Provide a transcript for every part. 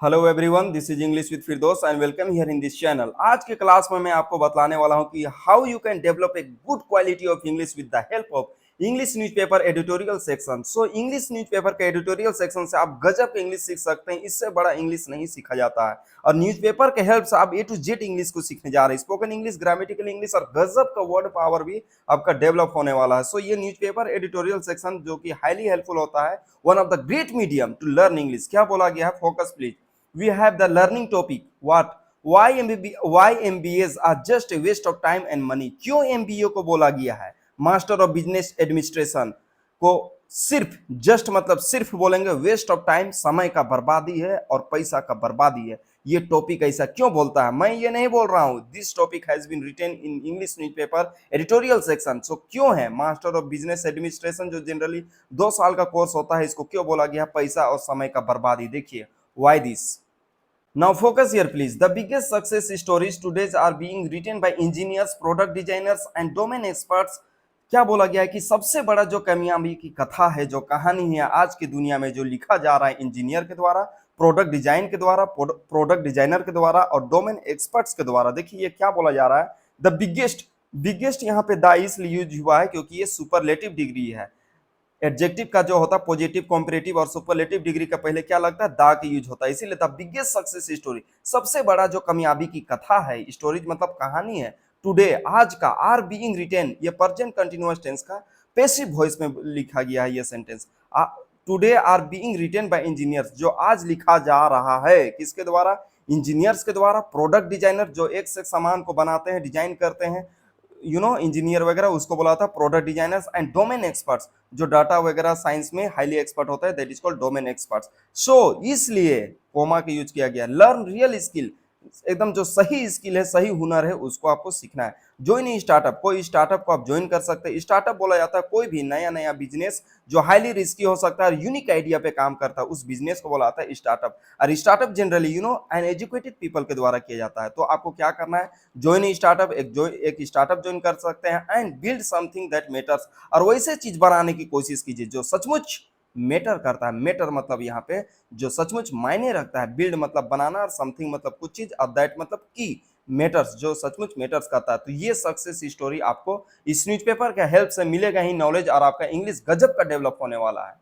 Hello everyone, this is English with Firdaus and welcome here in this channel. आज के class में मैं आपको बतलाने वाला हूं कि how you can develop a good quality of English with the help of English newspaper editorial section. So English newspaper के editorial section से आप गजब के इंग्लिश सीख सकते हैं। इससे बड़ा इंग्लिश नहीं सीखा जाता है और न्यूज़पेपर के हेल्प से आप ए टू जेड इंग्लिश को सीखने जा रहे हैं। स्पोकन इंग्लिश, ग्रामेटिकल इंग्लिश और गजब का वर्ड पावर भी आपका डेवलप होने वाला है। सो ये न्यूज़पेपर एडिटोरियल सेक्शन जो कि हाईली हेल्पफुल होता है, one of the great medium to learn English. क्या बोला गया है? Focus please. We have the learning topic. What? Why MBAs are just a waste of time and money? क्यों MBA को बोला गया है? मास्टर ऑफ बिजनेस एडमिनिस्ट्रेशन को सिर्फ जस्ट मतलब सिर्फ बोलेंगे वेस्ट ऑफ टाइम, समय का बर्बादी है और पैसा का बर्बादी है। ये टॉपिक ऐसा क्यों बोलता है? मैं ये नहीं बोल रहा हूँ। This topic has been written in English newspaper editorial section. So क्यों है मास्टर ऑफ बिजनेस एडमिनिस्ट्रेशन जो जनरली 2 साल का कोर्स होता है, इसको क्यों बोला गया पैसा और समय का बर्बादी? देखिए why this. Now focus here please. The biggest success stories today are being written by engineers, product designers and domain experts. क्या बोला गया है कि सबसे बड़ा जो कामयाबी की कथा है, जो कहानी है आज की दुनिया में, जो लिखा जा रहा है इंजीनियर के द्वारा, प्रोडक्ट डिजाइन के द्वारा, प्रोडक्ट डिजाइनर के द्वारा और डोमेन एक्सपर्ट्स के द्वारा। देखिए ये क्या बोला जा रहा है, द बिगेस्ट। बिगेस्ट यहाँ पे द इसलिए यूज हुआ है क्योंकि ये सुपरलेटिव डिग्री है। एडजेक्टिव का जो होता है पॉजिटिव, कॉम्परेटिव और सुपरलेटिव डिग्री का पहले क्या लगता है? दा की यूज होता है। इसीलिए द बिगेस्ट सक्सेस स्टोरी, सबसे बड़ा जो कामयाबी की कथा है, स्टोरीज मतलब कहानी है, टुडे आज का, आर बीइंग रिटेन, ये प्रेजेंट कंटीन्यूअस टेंस का पैसिव वॉइस में लिखा गया है ये sentence. Today are being written by engineers, जो आज लिखा जा रहा है किसके द्वारा? इंजीनियर्स के द्वारा। प्रोडक्ट डिजाइनर जो एक से एक सामान को बनाते हैं, डिजाइन करते हैं, इंजीनियर वगैरह, उसको बोला था product designers. And domain experts जो डाटा वगैरह साइंस में हाईली एक्सपर्ट होता है, that is called domain experts. So इसलिए कोमा का यूज किया गया। लर्न रियल स्किल, एकदम जो सही स्किल है, सही हुनर है, उसको आपको सीखना है। ज्वाइन स्टार्टअप, कोई स्टार्टअप को आप ज्वाइन कर सकते हैं। स्टार्टअप बोला जाता है कोई भी नया नया बिजनेस जो हाईली रिस्की हो सकता है और यूनिक आइडिया पे काम करता है, उस बिजनेस को बोला जाता है स्टार्टअप। और startup generally an educated people के द्वारा किया जाता है। तो आपको क्या करना है? ज्वाइन स्टार्टअप, एक स्टार्टअप ज्वाइन कर सकते हैं and build something that matters, और वैसे चीज बनाने की कोशिश कीजिए जो सचमुच मैटर करता है। मैटर मतलब यहाँ पे जो सचमुच मायने रखता है। बिल्ड मतलब बनाना और समथिंग मतलब कुछ चीज और दैट मतलब की मैटर्स, जो सचमुच मैटर्स करता है। तो ये सक्सेस स्टोरी आपको इस न्यूज़पेपर के हेल्प से मिलेगा ही नॉलेज, और आपका इंग्लिश गजब का डेवलप होने वाला है।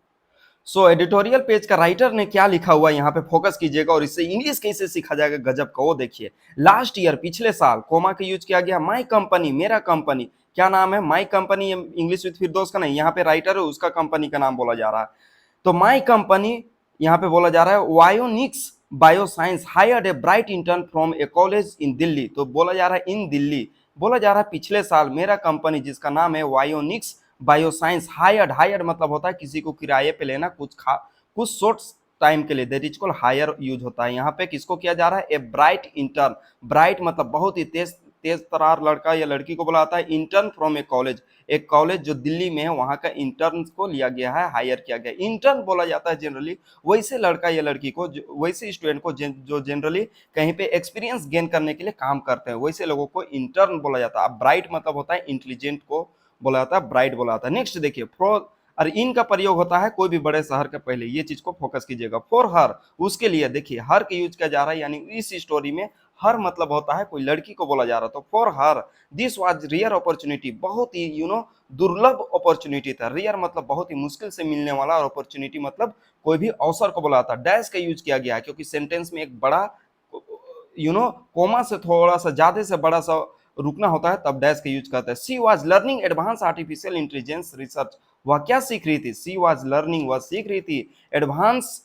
सो एडिटोरियल पेज का राइटर ने क्या लिखा हुआ है यहाँ पे फोकस कीजिएगा, और इससे इंग्लिश कैसे सीखा जाएगा गजब का वो देखिए। लास्ट ईयर, पिछले साल, कोमा का यूज किया गया। माई कंपनी, मेरा कंपनी, क्या नाम है? My company. इंग्लिश विद फिरदौस का नहीं, यहाँ पे राइटर है उसका कंपनी का नाम बोला जा रहा है। तो माई कंपनी यहाँ पे बोला जा रहा है Vionix bioscience hired a bright intern from a college in Delhi. तो बोला जा रहा है इन दिल्ली, बोला जा रहा है पिछले साल मेरा कंपनी जिसका नाम है वायोनिक्स बायोसाइंस हायर्ड। हायर्ड मतलब होता है किसी को किराए पे लेना, कुछ शॉर्ट टाइम के लिए, that is called hire use होता है। यहाँ पे किसको किया जा रहा है? ए ब्राइट इंटर्न। ब्राइट मतलब बहुत ही तेज तेज तरार लड़का या लड़की को बुलाता है। इंटर्न फ्रॉम ए कॉलेज, एक कॉलेज जो दिल्ली में है वहां का इंटर्न को लिया गया है, हायर किया गया। इंटर्न बोला जाता है जनरली वैसे लड़का या लड़की को, वैसे स्टूडेंट को जो जनरली कहीं पे एक्सपीरियंस गेन करने के लिए काम करते हैं, वैसे लोगों को इंटर्न बोला जाता है। अब ब्राइट मतलब होता है इंटेलिजेंट को बोला जाता है ब्राइट बोला जाता है। नेक्स्ट देखिए, फॉर, और इन का प्रयोग होता है कोई भी बड़े शहर के पहले, ये चीज को फोकस कीजिएगा। फॉर हर, उसके लिए। देखिए हर का यूज किया जा रहा है, यानी इस स्टोरी में हर मतलब होता है कोई लड़की को बोला जा रहा है। तो for her this was rear opportunity, बहुत ही दुर्लभ अपॉर्चुनिटी था। रियर मतलब बहुत ही मुश्किल से मिलने वाला, और अपॉर्चुनिटी मतलब कोई भी अवसर को बोला था। डैश का यूज किया गया है क्योंकि सेंटेंस में एक बड़ा कोमा से थोड़ा सा ज्यादा से बड़ा सा रुकना होता है, तब डैश का यूज करते हैं। She was learning advance artificial intelligence research, वह क्या सीख रही थी? सी वाज लर्निंग, वह सीख रही थी एडवांस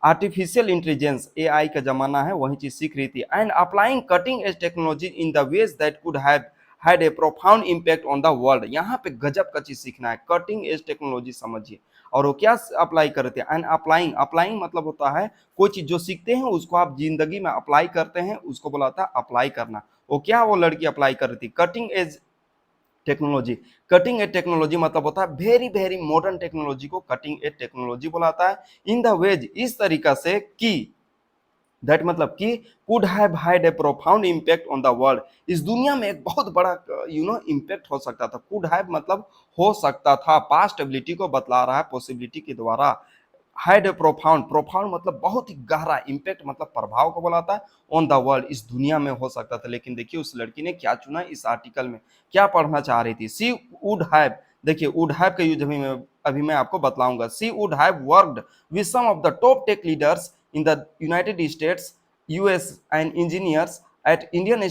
आर्टिफिशियल इंटेलिजेंस, एआई का जमाना है, वही चीज सीख रही थी। And applying cutting edge technology in the ways that could have had a profound impact on the world. यहाँ पे गजब का चीज सीखना है, कटिंग एज टेक्नोलॉजी समझिए। और वो क्या अप्लाई कर रहे थे? एंड अप्लाइंग, अप्लाइंग मतलब होता है कोई चीज जो सीखते हैं उसको आप जिंदगी में अप्लाई करते हैं, उसको बोला था अप्लाई करना। वो क्या वो लड़की अप्लाई कर रही थी? Cutting edge technology. Cutting edge technology मतलब होता है वेरी वेरी मॉडर्न टेक्नोलॉजी को कटिंग एज टेक्नोलॉजी बुलाता है। इन द वेज, इस तरीका से कि दैट मतलब कि could have had a profound impact on the world, इस दुनिया में एक बहुत बड़ा इम्पैक्ट हो सकता था। कुड हैव मतलब हो सकता था, पास्ट एबिलिटी को बतला रहा है पॉसिबिलिटी के द्वारा। हैड ए प्रोफाउंड, प्रोफाउंड मतलब बहुत ही गहरा, इम्पैक्ट मतलब प्रभाव को बुलाता है, ऑन द वर्ल्ड, इस दुनिया में हो सकता था। लेकिन देखिए उस लड़की ने क्या चुना इस आर्टिकल में, क्या पढ़ना चाह रही थी। सी वुड हैव, देखिए वुड हैव का यूज अभी मैं आपको बतलाऊंगा। She would have worked with some of the top tech leaders in the United States, US and engineers at Indian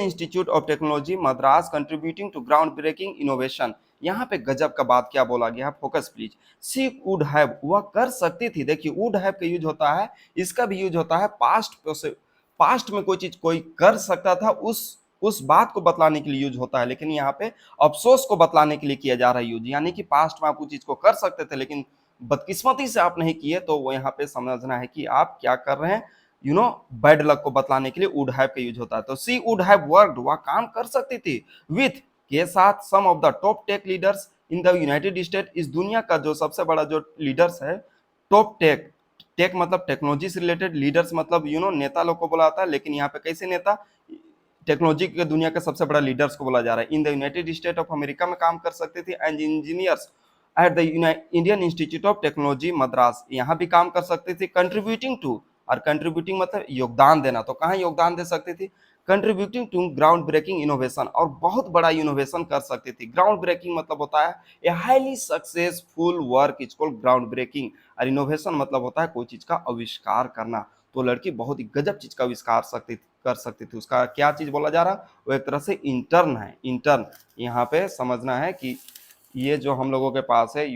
Institute of Technology Madras, contributing to groundbreaking innovation। यहाँ पे गजब का बात क्या बोला गया, focus please. She would have, वह कर सकती थी। देखिए वुड हैव का यूज होता है, इसका भी यूज होता है पास्ट में कोई चीज कोई कर सकता था, उस बात को बतलाने के लिए यूज होता है। लेकिन यहाँ पे अफसोस को बतलाने के लिए किया जा रहा है यूज, यानी कि पास्ट में आप उस चीज को कर सकते थे लेकिन बदकिस्मती से आप नहीं किए, तो वो यहाँ पे समझना है कि आप क्या कर रहे हैं, बैड लक को बतलाने के लिए वुड हैव का यूज होता है। तो सी वुड हैव वर्कड, वह काम कर सकती थी, विथ के साथ, some of the top tech leaders in the United State, इस दुनिया का जो सबसे बड़ा जो लीडर्स है, टॉप टेक, टेक मतलब टेक्नोलॉजी से रिलेटेड, लीडर्स मतलब नेता लोग को बुलाता है, लेकिन यहाँ पे कैसे नेता, टेक्नोलॉजी के दुनिया का सबसे बड़ा लीडर्स को बोला जा रहा है। इन the United state of America में काम कर सकते थे, and engineers at the Indian institute of technology Madras, यहाँ भी काम कर सकते थे। कंट्रीब्यूटिंग टू, और कंट्रीब्यूटिंग मतलब योगदान देना, तो कहाँ योगदान दे सकती थी, contributing to groundbreaking innovation, और बहुत बड़ा इनोवेशन कर सकती थी। ग्राउंड ब्रेकिंग मतलब होता है a highly successful work is called groundbreaking, और इनोवेशन मतलब होता है कोई चीज का आविष्कार करना। तो लड़की बहुत ही गजब चीज का आविष्कार कर सकती थी। उसका क्या चीज बोला जा रहा, वो एक तरह से इंटर्न है, इंटर्न। यहाँ पे समझना है कि ये जो हम लोगों के पास है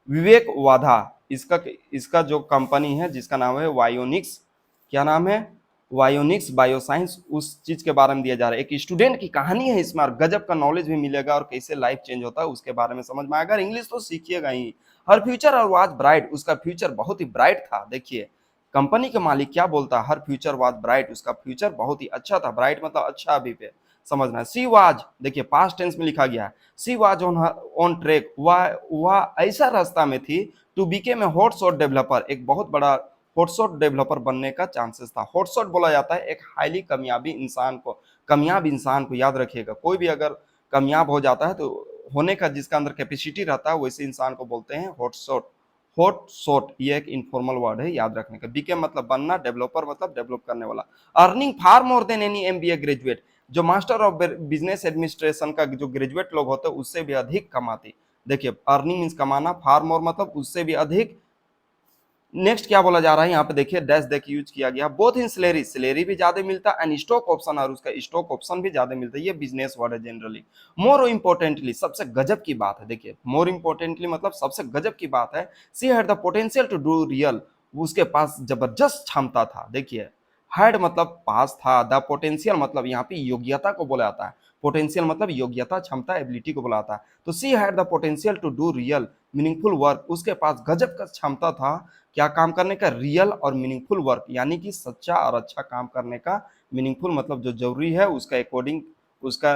विवेक वाधा, इसका इसका जो कंपनी है जिसका नाम है वायोनिक्स, क्या नाम है, वायोनिक्स बायोसाइंस, उस चीज के बारे में दिया जा रहा है। एक स्टूडेंट की कहानी है इसमें, और गजब का नॉलेज भी मिलेगा, और कैसे लाइफ चेंज होता है उसके बारे में समझ में आएगा। इंग्लिश तो सीखिएगा ही। हर फ्यूचर और वाज ब्राइट, उसका फ्यूचर बहुत ही ब्राइट था। देखिए कंपनी के मालिक क्या बोलता है, हर फ्यूचर वाज ब्राइट, उसका फ्यूचर बहुत ही अच्छा था। ब्राइट मतलब अच्छा अभी पे समझना है। सी वाज, देखिए पास्ट टेंस में लिखा गया है, सी वाज ऑन ट्रैक, वह ऐसा रास्ता में थी, to become a hotshot developer, एक बहुत बड़ा हॉटशॉट डेवलपर बनने का चांसेस था। हॉटशॉट बोला जाता है एक हाईली कामयाब इंसान को याद रखिएगा, कोई भी अगर कामयाब हो जाता है तो होने का जिसका अंदर कैपेसिटी रहता है वैसे इंसान को बोलते हैं हॉटशॉट। हॉटशॉट ये एक इनफॉर्मल वर्ड है, याद रखने का। बीकेम मतलब बनना, डेवलपर मतलब डेवलप करने वाला। Earning far more than any MBA graduate, जो मास्टर ऑफ बिजनेस एडमिनिस्ट्रेशन का जो ग्रेजुएट लोग होते हैं उससे भी अधिक कमाते। देखिए अर्निंग मींस कमाना, फार मोर मतलब उससे भी अधिक। नेक्स्ट क्या बोला जा रहा है यहाँ पे, देखिए डैश देखिए यूज किया गया, बोथ इन सैलरी, सैलरी भी ज्यादा मिलता है, एंड स्टॉक ऑप्शन, और उसका स्टॉक ऑप्शन भी ज्यादा मिलता है। ये बिजनेस वर्ड है जनरली। मोर इंपॉर्टेंटली, सबसे गजब की बात है, देखिए मोर इंपॉर्टेंटली मतलब सबसे गजब की बात है, she had the potential to do real, उसके पास जबरदस्त क्षमता था। देखिए हैड मतलब पास था, द पोटेंशियल मतलब यहाँ पे योग्यता को बोला जाता है, पोटेंशियल मतलब योग्यता, क्षमता, एबिलिटी को बुलाता है। तो she had the potential to do real meaningful work, उसके पास गजब का क्षमता था क्या काम करने का, रियल और मीनिंगफुल वर्क, यानी कि सच्चा और अच्छा काम करने का। मीनिंगफुल मतलब जो जरूरी है उसका अकॉर्डिंग, उसका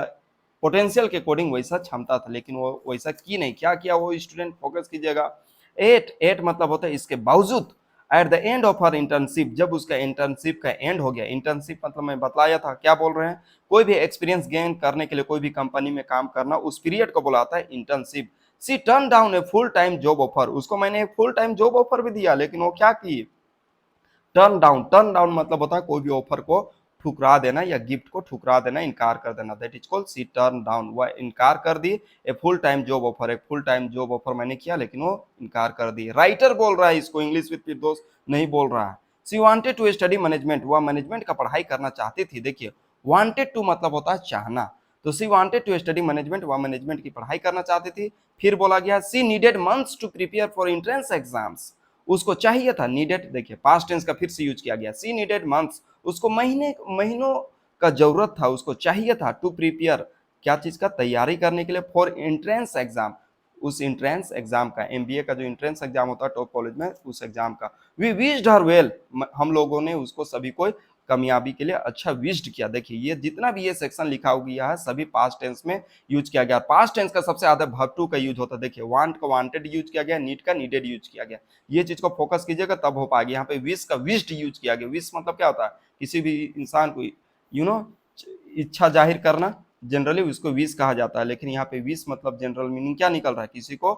पोटेंशियल के अकॉर्डिंग वैसा क्षमता था, लेकिन वो वैसा की नहीं। क्या किया वो स्टूडेंट, फोकस कीजिएगा। एट मतलब होता है इसके बावजूद, at the end of her internship, जब उसका इंटर्नशिप का एंड हो गया, इंटर्नशिप मतलब मैं बताया था क्या बोल रहे हैं, कोई भी एक्सपीरियंस गेन करने के लिए कोई भी कंपनी में काम करना, उस पीरियड को बुलाता है इंटर्नशिप। सी टर्न डाउन ए फुल टाइम जॉब ऑफर, उसको मैंने एक फुल टाइम जॉब ऑफर भी दिया, लेकिन वो क्या की, टर्न डाउन। टर्न डाउन मतलब होता है कोई भी ऑफर को ठुकरा देना या गिफ्ट को ठुकरा देना, इनकार कर देना, that is called she turn down. वह इनकार कर दी a full time job offer, एक फुल टाइम जॉब ऑफर मैंने किया लेकिन वो इनकार कर दी। राइटर बोल रहा है इसको, इंग्लिश विद फिरदौस नहीं बोल रहा है। सी वांटेड टू स्टडी मैनेजमेंट, वह मैनेजमेंट का पढ़ाई करना चाहती थी। देखिए वांटेड टू मतलब होता है चाहना, तो she wanted to study management, वह मैनेजमेंट की पढ़ाई करना चाहती थी। फिर बोला गया she needed months to prepare for entrance exams, उसको चाहिए था, नीडेड देखिए पास्ट टेंस का फिर से यूज किया गया। सी नीडेड मंथ्स, उसको महीनों का जरूरत था, उसको चाहिए था, टू प्रिपेयर क्या चीज का, तैयारी करने के लिए, फॉर एंट्रेंस एग्जाम, उस एंट्रेंस एग्जाम का, एमबीए का जो एंट्रेंस एग्जाम होता है टॉप कॉलेज में, उस एग्जाम का। वी विश्ड हर वेल, हम लोगों ने उसको सभी को कामयाबी के लिए अच्छा विश्ड किया। देखिए ये जितना भी ये सेक्शन लिखा गया है सभी पास्ट टेंस में यूज किया गया। पास्ट टेंस का सबसे ज्यादा वर्ब टू का यूज होता है। देखिए वांट का वांटेड यूज किया गया, नीड का नीडेड यूज किया गया। ये चीज को फोकस कीजिएगा तब हो पाएगी। यहाँ पे विश का विश्ड यूज किया गया। विश मतलब क्या होता है, किसी भी इंसान को इच्छा जाहिर करना, जनरली उसको विश कहा जाता है, लेकिन यहाँ पे विश मतलब जनरल मीनिंग क्या निकल रहा है, किसी को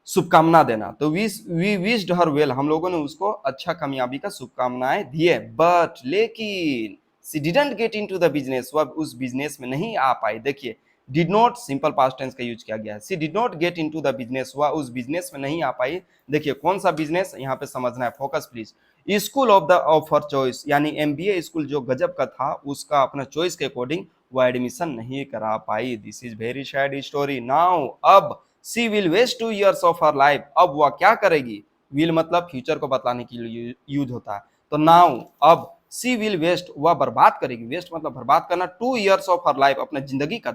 शुभकामना देना। तो वी विश्ड हर वेल, हम लोगों ने उसको अच्छा कामयाबी का शुभकामनाएं दिए। बट लेकिन she didn't get into the business, वह उस बिजनेस में नहीं आ पाई। देखिए did not simple past tense का यूज किया गया है। She did not get into the business, वह उस बिजनेस में नहीं आ पाई। देखिए कौन सा बिजनेस यहाँ पे समझना है, focus please. School of her choice, यानी एमबीए स्कूल जो गजब का था उसका अपना चॉइस के अकॉर्डिंग वो एडमिशन नहीं करा पाई। This is very sad story. Now अब she will waste 2 years of her life, अब वह क्या करेगी, विल मतलब फ्यूचर को बतलाने के लिए यूज होता है। तो नाउ अब सी विल वेस्ट, वह बर्बाद करेगी, वेस्ट मतलब बर्बाद करना, 2 years ऑफ हर लाइफ, अपने जिंदगी का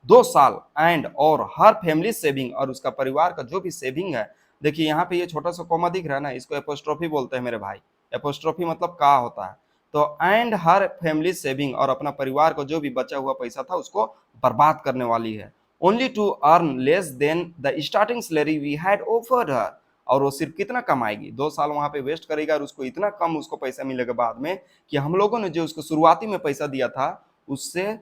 2 साल, एंड और हर फैमिली सेविंग, और उसका परिवार का जो भी सेविंग है। देखिए यहाँ पे ये छोटा सा कॉमा दिख रहा है ना, इसको एपोस्ट्रोफी बोलते हैं मेरे भाई। एपोस्ट्रोफी मतलब का होता है। तो एंड हर फैमिली सेविंग, और अपना परिवार को जो भी बचा हुआ पैसा था उसको बर्बाद करने वाली है। Only to earn less than the starting salary we had offered her, और वो सिर्फ कितना कमाएगी, 2 साल वहां पे वेस्ट करेगा और उसको इतना कम उसको पैसा मिलेगा बाद में कि हम लोगों ने जो उसको शुरुआती में पैसा दिया था उससे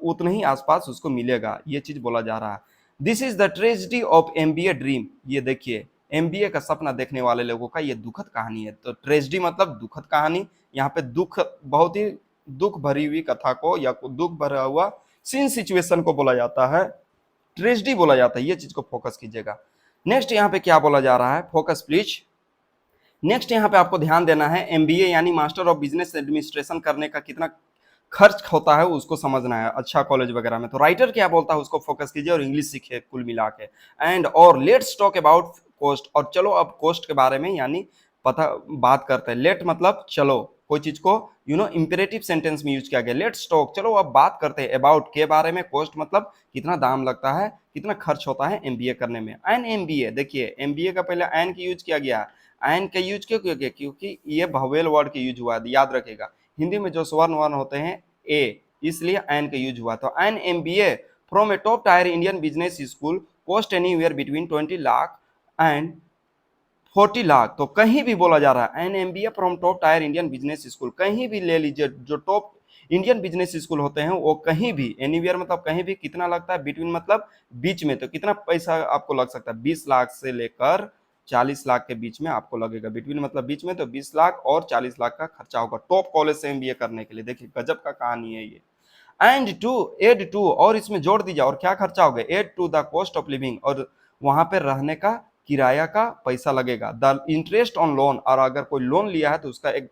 उतना ही आसपास उसको मिलेगा। ये चीज बोला जा रहा है। This is the tragedy of MBA dream, ये देखिए एमबीए का सपना देखने वाले लोगों का ये दुखद कहानी है। तो ट्रेजेडी मतलब दुखद कहानी, यहाँ पे दुख, बहुत ही दुख भरी हुई कथा को या दुख भरा हुआ सीन सिचुएशन को बोला जाता है, ट्रेजेडी बोला जाता है। ये चीज को फोकस कीजिएगा। नेक्स्ट यहाँ पे क्या बोला जा रहा है, फोकस प्लीज। नेक्स्ट यहाँ पे आपको ध्यान देना है, एमबीए यानी मास्टर ऑफ बिजनेस एडमिनिस्ट्रेशन करने का कितना खर्च होता है उसको समझना है अच्छा कॉलेज वगैरह में। तो राइटर क्या बोलता है उसको फोकस कीजिए और इंग्लिश सीखिए कुल मिला के। एंड और लेट्स टॉक अबाउट कॉस्ट, और चलो अब कॉस्ट के बारे में यानी पता बात करते हैं। लेट मतलब चलो, कोई चीज को इंपेरेटिव सेंटेंस में यूज किया गया। लेट्स टॉक, चलो अब बात करते हैं अबाउट के बारे में। कॉस्ट मतलब कितना दाम लगता है, कितना खर्च होता है एमबीए करने में। एन एमबीए, देखिए एमबीए का पहले एन की यूज किया गया। एन का यूज क्यों किया गया, क्योंकि ये भवेल वर्ड के यूज हुआ है, याद रखेगा। हिंदी में जो स्वर्ण वर्ण होते हैं ए, इसलिए एन का यूज हुआ। तो an MBA from A top tier Indian business school cost anywhere between 20 lakh and 40 lakh. तो कहीं भी बोला जा रहा है an MBA from top tier Indian business school, कहीं भी ले लीजिए जो टॉप इंडियन बिजनेस स्कूल होते हैं वो कहीं भी, एनीवेयर मतलब कहीं भी, कितना लगता है, बिटवीन मतलब बीच में। तो कितना पैसा आपको लग सकता है, 20 लाख से लेकर 40 लाख के बीच में आपको लगेगा। बिटवीन मतलब बीच में, तो 20 लाख और 40 लाख का खर्चा होगा टॉप कॉलेज से एमबीए करने के लिए। देखिए गजब का कहानी है ये। एंड टू एड टू, और इसमें जोड़ दीजिए और क्या खर्चा होगा, add to the cost of living, और वहां पे रहने का किराया का पैसा लगेगा। द इंटरेस्ट ऑन लोन, और अगर कोई लोन लिया है तो उसका एक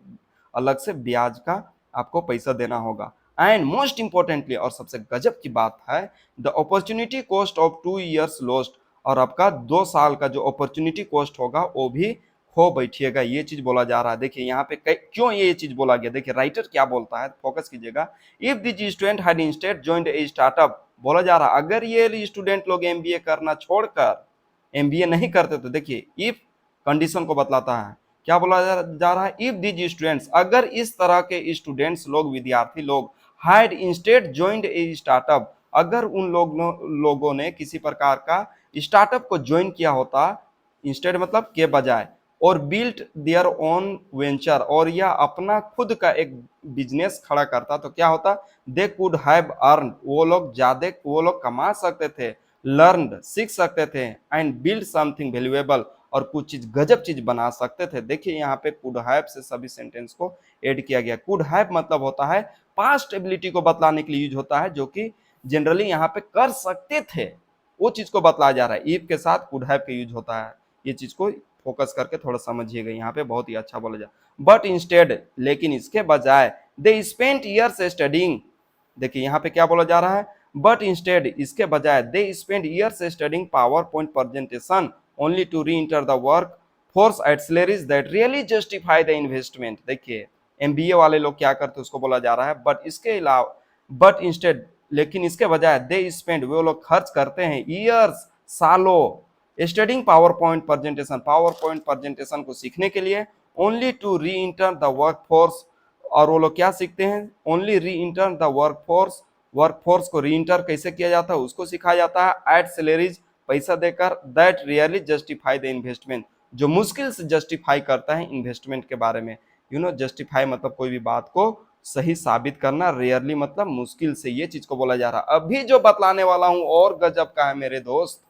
अलग से ब्याज का आपको पैसा देना होगा। एंड मोस्ट इंपॉर्टेंटली, और सबसे गजब की बात है, the opportunity cost of 2 years lost, और आपका 2 साल का जो अपॉर्चुनिटी कॉस्ट होगा वो भी खो बैठिएगा। ये चीज बोला जा रहा है। देखिए यहाँ पे क्यों ये चीज बोला गया, देखिए राइटर क्या बोलता है, फोकस कीजिएगा। If this student had instead joined a startup, बोला जा रहा है अगर ये स्टूडेंट लोग एमबीए करना छोड़कर एमबीए नहीं करते तो, देखिए इफ कंडीशन को बतलाता है, क्या बोला जा रहा है, इफ दिस स्टूडेंट्स, अगर इस तरह के स्टूडेंट्स लोग, विद्यार्थी लोग, had instead joined a startup, अगर उन लोगों ने किसी प्रकार का स्टार्टअप को ज्वाइन किया होता, इंस्टेड मतलब के बजाय, और बिल्ट देयर ओन वेंचर, और या अपना खुद का एक बिजनेस खड़ा करता, तो क्या होता, दे कुड हैव अर्न, वो लोग ज्यादा, वो लोग कमा सकते थे, लर्न सीख सकते थे, एंड बिल्ड समथिंग वैल्यूएबल, और कुछ चीज गजब चीज बना सकते थे। देखिए यहाँ पे कुड हैव से सभी सेंटेंस को ऐड किया गया। कुड हैव मतलब होता है पास्ट एबिलिटी को बतलाने के लिए यूज होता है, जो कि जनरली यहाँ पे कर सकते थे, वो चीज को बतलाया जा रहा है। इफ के साथ कुड हैव का यूज होता है। ये चीज को फोकस करके थोड़ा समझिएगा, यहाँ पे बहुत ही अच्छा बोला जाए। बट इंस्टेड, लेकिन इसके बजाय, दे स्पेंट ईयर्स स्टडिंग, देखिए यहाँ पे क्या बोला जा रहा है, बट इंस्टेड इसके बजाय, they spend years studying PowerPoint presentation only to re-enter the workforce at salaries that really justify the investment. देखिए एमबीए वाले लोग क्या करते हैं उसको बोला जा रहा है, बट इसके अलावा, बट इंस्टेड लेकिन इसके बजाय, दे स्पेंड वो लोग खर्च करते हैं, ईयर्स सालों, स्टडिंग पावर पॉइंट प्रेजेंटेशन को सीखने के लिए, only to re-enter the workforce, और वो लोग क्या सीखते हैं, ओनली री इंटर द वर्क फोर्स को री इंटर कैसे किया जाता है उसको सिखाया जाता है, एट सैलरीज पैसा देकर, that really justify the investment, जो मुश्किल से जस्टिफाई करता है इन्वेस्टमेंट के बारे में। जस्टिफाई मतलब कोई भी बात को सही साबित करना, रेयरली मतलब मुश्किल से, ये चीज को बोला जा रहा है। अभी जो बतलाने वाला हूं और गजब का है मेरे दोस्त।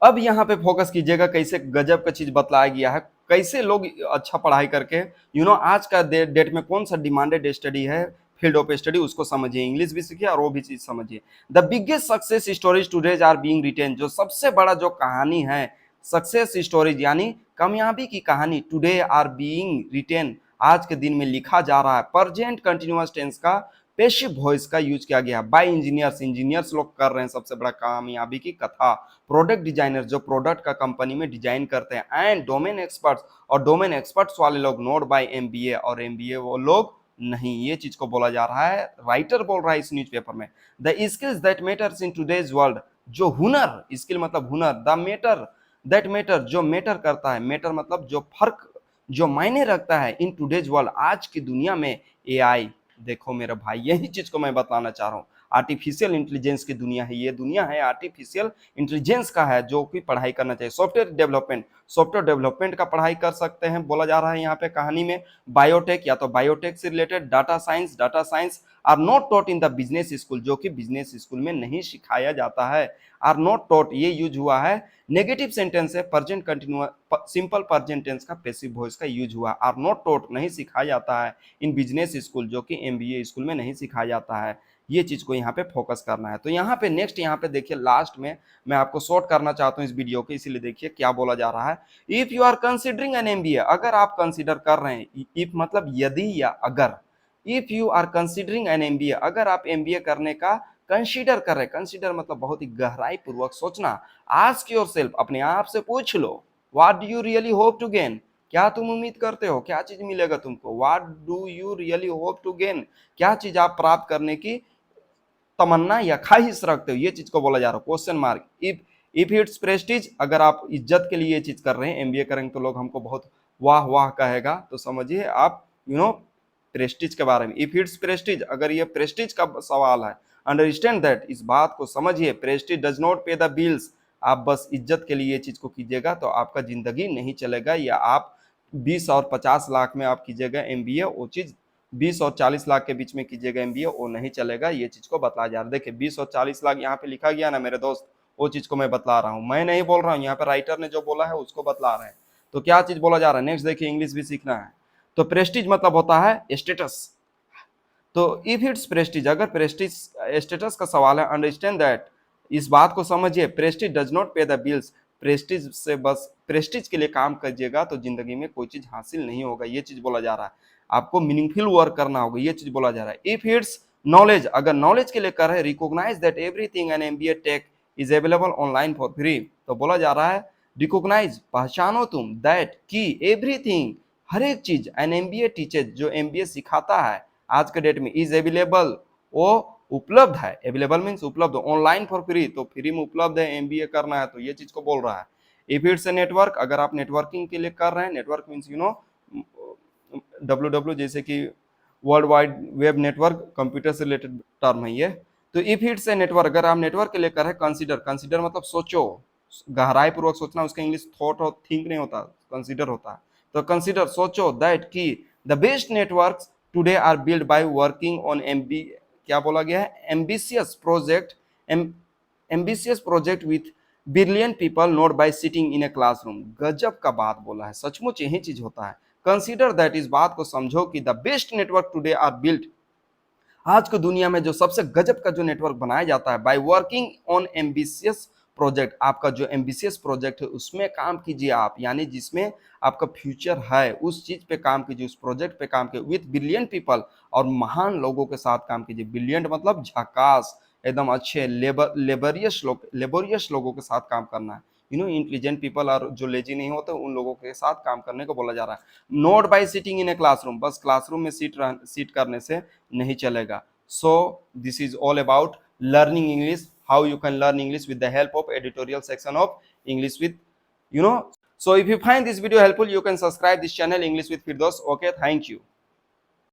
अब यहाँ पे फोकस कीजिएगा कैसे गजब का चीज बतलाया गया है, कैसे लोग अच्छा पढ़ाई करके आज का डेट में कौन सा डिमांडेड स्टडी है, फील्ड ऑफ स्टडी, उसको समझिए, इंग्लिश भी सीखिए और वो भी चीज समझिए। The biggest success stories today's are being written, जो सबसे बड़ा जो कहानी है, सक्सेस स्टोरीज यानी कामयाबी की कहानी, टुडे आर बीइंग रिटेन, आज के दिन में लिखा जा रहा है। प्रेजेंट कंटिन्यूअस टेंस का पेसिव वॉइस का यूज किया गया बाय इंजीनियर्स, इंजीनियर्स लोग कर रहे हैं सबसे बड़ा कामयाबी की कथा। प्रोडक्ट डिजाइनर, जो प्रोडक्ट का कंपनी में डिजाइन करते हैं। एंड डोमेन एक्सपर्ट्स, और डोमेन एक्सपर्ट्स वाले लोग, नोट बाय एमबीए, और एमबीए वो लोग नहीं, ये चीज को बोला जा रहा है, राइटर बोल रहा है इस न्यूज़पेपर में। The skills that matters in today's world, जो हुनर, स्किल मतलब हुनर, द मैटर दैट मैटर, जो मैटर करता है, मैटर मतलब जो फर्क, जो मायने रखता है, इन टुडेज वर्ल्ड, आज की दुनिया में, एआई। देखो मेरे भाई, यही चीज को मैं बताना चाह रहा हूँ, आर्टिफिशियल इंटेलिजेंस की दुनिया है, ये दुनिया है आर्टिफिशियल इंटेलिजेंस का है, जो कि पढ़ाई करना चाहिए। सॉफ्टवेयर डेवलपमेंट, सॉफ्टवेयर डेवलपमेंट का पढ़ाई कर सकते हैं, बोला जा रहा है यहाँ पे कहानी में। बायोटेक, या तो बायोटेक से related, data science, data science are not taught in the business school, जो कि बिजनेस स्कूल में नहीं सिखाया जाता है। आर नॉट टॉट ये यूज हुआ है, नेगेटिव सेंटेंस है, present continuous simple present tense का पैसिव वॉइस का यूज हुआ। आर नॉट टॉट नहीं सिखाया जाता है इन बिजनेस स्कूल, जो कि एमबीए स्कूल में नहीं सिखाया जाता है। ये चीज को यहाँ पे फोकस करना है। तो यहाँ पे नेक्स्ट, यहाँ पे देखिए लास्ट में मैं आपको शॉर्ट करना चाहता हूँ इस वीडियो के, इसीलिए देखिए क्या बोला जा रहा है। If you are considering an MBA, अगर आप कंसिडर कर रहे हैं, इफ मतलब यदि या अगर, if you are considering an MBA, अगर आप एमबीए करने का कंसीडर कर रहे हैं, कंसीडर मतलब बहुत ही गहराई पूर्वक सोचना। आस्क योरसेल्फ, अपने आप से पूछ लो, what do you really hope to gain, क्या तुम उम्मीद करते हो, क्या चीज मिलेगा तुमको। What do you really hope to gain, क्या चीज आप प्राप्त करने की तमन्ना या ख्वाहिश रखते हो, ये चीज को बोला जा रहा है, question mark. If it's Prestige, अगर आप इज्जत के लिए ये चीज कर रहे हैं, एमबीए करेंगे तो लोग हमको बहुत वाह वाह कहेगा, तो समझिए आप प्रेस्टीज के बारे में। इफ इट्स प्रेस्टीज, अगर ये प्रेस्टीज का सवाल है, अंडरस्टैंड दैट, इस बात को समझिए, प्रेस्टीज डज नॉट पे द बिल्स, आप बस इज्जत के लिए ये चीज को कीजिएगा तो आपका जिंदगी नहीं चलेगा, या आप 20 और 50 लाख में आप कीजिएगा एमबीए, वो चीज 20 और 40 लाख के बीच में कीजिएगा एमबीए, वो नहीं चलेगा, ये चीज को बतला जा रहा है। देखिए 20 और 40 लाख यहाँ पे लिखा गया ना मेरे दोस्त, वो चीज को मैं बतला रहा हूँ, मैं नहीं बोल रहा हूँ, यहाँ पे राइटर ने जो बोला है उसको बतला रहे हैं। तो क्या चीज बोला जा रहा है, नेक्स्ट देखिए, इंग्लिश भी सीखना है। तो प्रेस्टीज मतलब होता है स्टेटस, तो इफ इट्स प्रेस्टीज, अगर प्रेस्टीज स्टेटस का सवाल है, अंडरस्टैंड दैट, इस बात को समझिए, प्रेस्टीज डज नॉट पे द बिल्स, प्रेस्टीज से बस प्रेस्टीज के लिए काम कीजिएगा तो जिंदगी में कोई चीज हासिल नहीं होगा, ये चीज बोला जा रहा है। आपको मीनिंगफुल वर्क करना होगा, ये चीज बोला जा रहा है। इफ इट्स नॉलेज, अगर नॉलेज के लिए कर है, recognise that everything an MBA take is available online for free, तो बोला जा रहा है रिकॉग्नाइज, पहचानो तुम, दैट की, एवरीथिंग, हर एक चीज, एन एमबीए टीचर, जो एमबीए सिखाता है आज के डेट में, इज अवेलेबल, वो उपलब्ध है, अवेलेबल मीन्स उपलब्ध, ऑनलाइन फॉर फ्री, तो फ्री में उपलब्ध है, एमबीए करना है तो ये चीज को बोल रहा है। इफ इट्स ए नेटवर्क, अगर आप नेटवर्किंग के लिए कर रहे हैं, नेटवर्क मीन्स डब्ल्यू जैसे कि world wide web network, computer से रिलेटेड टर्म है ये। तो इफ इट्स ए नेटवर्क, अगर आप नेटवर्क के लिए कर रहे हैं, कंसीडर, कंसीडर मतलब सोचो, गहराई पूर्वक सोचना, उसका इंग्लिश थॉट और थिंक नहीं होता, कंसीडर होता है। तो कंसीडर, सोचो, दैट की, the best networks today are build by working on MB, क्या बोला गया है, ambitious project, ambitious project with billion people, not by sitting in a classroom. गजब का बात बोला है, सचमुच यही चीज होता है। कंसीडर दैट, इस बात को समझो कि the best network today are build, आज की दुनिया में जो सबसे गजब का जो नेटवर्क बनाया जाता है, bye working on ambitious project, आपका जो एम्बिशियस प्रोजेक्ट है उसमें काम कीजिए आप, यानी जिसमें आपका फ्यूचर है उस चीज पे काम कीजिए, उस प्रोजेक्ट पे काम कीजिए, विथ बिलियन पीपल, और महान लोगों के साथ काम कीजिए। बिलियन मतलब झकास, एकदम अच्छे लेबोरियस लोगों के साथ काम करना है, इंटेलिजेंट पीपल, और जो लेजी नहीं होते उन लोगों के साथ काम करने को बोला जा रहा है। Note bye sitting in a classroom, बस क्लासरूम में सीट करने से नहीं चलेगा। So this is all about learning English, how you can learn English with the help of editorial section of English with, so if you find this video helpful, you can subscribe this channel English with Firdaus. Okay, thank you.